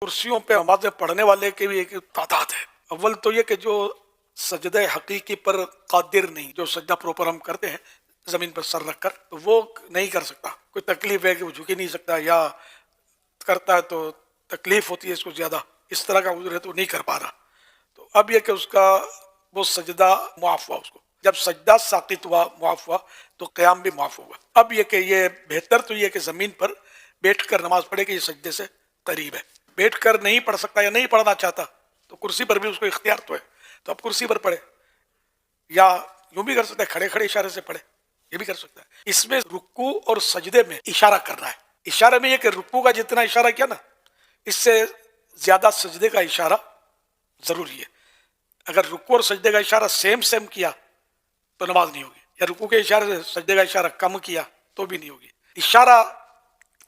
کرسیوں پہ نمازیں پڑھنے والے کی بھی ایک تعداد ہے. اول تو یہ کہ جو سجدہ حقیقی پر قادر نہیں، جو سجدہ پروپر ہم کرتے ہیں زمین پر سر رکھ کر، تو وہ نہیں کر سکتا. کوئی تکلیف ہے کہ وہ جھک ہی نہیں سکتا، یا کرتا ہے تو تکلیف ہوتی ہے اس کو زیادہ، اس طرح کا عذر ہے تو نہیں کر پا رہا. تو اب یہ کہ اس کا وہ سجدہ معاف ہوا، اس کو جب سجدہ ساقط ہوا، معاف ہوا، تو قیام بھی معاف ہوگا. اب یہ کہ یہ بہتر تو یہ کہ زمین پر بیٹھ کر نماز پڑھے کہ یہ سجدے سے قریب ہے. بیٹھ کر نہیں پڑھ سکتا یا نہیں پڑھنا چاہتا تو کرسی پر بھی اس کو اختیار تو ہے، تو اب کرسی پر پڑھے، یا یوں بھی کر سکتا ہے کھڑے کھڑے اشارے سے پڑھے، یہ بھی کر سکتا ہے. اس میں رکوع اور سجدے میں اشارہ کر رہا ہے. اشارے میں یہ کہ رکوع کا جتنا اشارہ کیا نا، اس سے زیادہ سجدے کا اشارہ ضروری ہے. اگر رکوع اور سجدے کا اشارہ سیم کیا تو نماز نہیں ہوگی، یا رکوع کے اشارے سے سجدے کا اشارہ کم کیا تو بھی نہیں ہوگی. اشارہ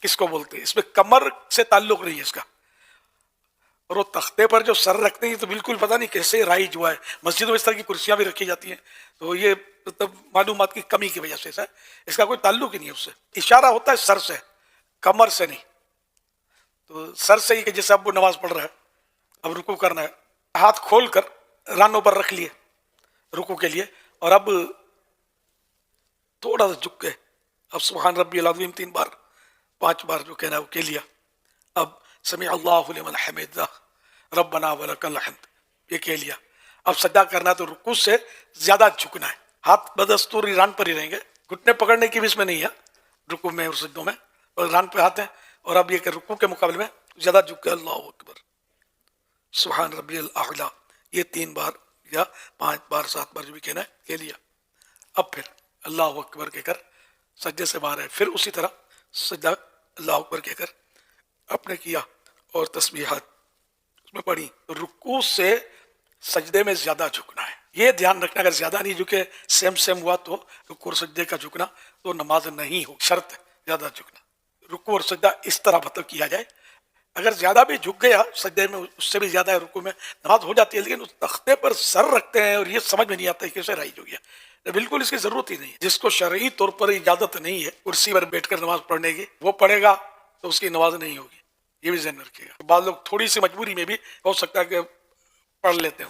کس کو بولتے ہیں؟ اس میں کمر سے تعلق نہیں ہے اس کا. اور وہ تختے پر جو سر رکھتے ہیں تو بالکل پتہ نہیں کیسے رائج ہوا ہے. مسجدوں میں اس طرح کی کرسیاں بھی رکھی جاتی ہیں، تو یہ مطلب معلومات کی کمی کی وجہ سے اس کا کوئی تعلق ہی نہیں ہے اس سے. اشارہ ہوتا ہے سر سے، کمر سے نہیں. تو سر سے ہی کہ جیسے اب وہ نماز پڑھ رہا ہے، اب رکوع کرنا ہے، ہاتھ کھول کر رانوں پر رکھ لیے رکوع کے لیے، اور اب تھوڑا سا جھک کے اب سبحان ربی العظیم 3 بار 5 بار جو کہنا ہے وہ کہہ لیا. اب سمع اللہ لمن حمدہ ربنا ولک الحمد یہ کہہ لیا. اب سجدہ کرنا ہے تو رکوع سے زیادہ جھکنا ہے. ہاتھ بدستور ران پر ہی رہیں گے، گھٹنے پکڑنے کی بھی اس میں نہیں ہے رکوع میں اور سجدوں میں، اور ران پہ ہاتھ ہیں. اور اب یہ کہ رکوع کے مقابلے میں زیادہ جھک کے اللہ اکبر سبحان ربی الاعلیٰ یہ 3 بار یا 5 بار 7 بار جو بھی کہنا ہے کہہ لیا. اب پھر اللہ اکبر کہہ کر سجدے سے باہر ہے، پھر اسی طرح سجدہ اللہ اکبر کہہ کر اپنے کیا اور تسبیحات اس میں پڑھی. رکوع سے سجدے میں زیادہ جھکنا ہے، یہ دھیان رکھنا. اگر زیادہ نہیں جھکے سیم ہوا تو رکوع اور سجدے کا جھکنا تو نماز نہیں ہو. شرط ہے زیادہ جھکنا. رکوع اور سجدہ اس طرح مطلب کیا جائے. اگر زیادہ بھی جھک گیا سجدے میں، اس سے بھی زیادہ ہے رکوع میں، نماز ہو جاتی ہے. لیکن اس تختے پر سر رکھتے ہیں اور یہ سمجھ میں نہیں آتا ہے کیسے رائج ہو گیا. بالکل اس کی ضرورت ہی نہیں. جس کو شرعی طور پر اجازت نہیں ہے کرسی پر بیٹھ کر نماز پڑھنے کی، وہ پڑھے گا تو اس کی نماز نہیں ہوگی. یہ بھی ذہن رکھیے گا. بعض لوگ تھوڑی سی مجبوری میں بھی ہو سکتا ہے کہ پڑھ لیتے ہیں.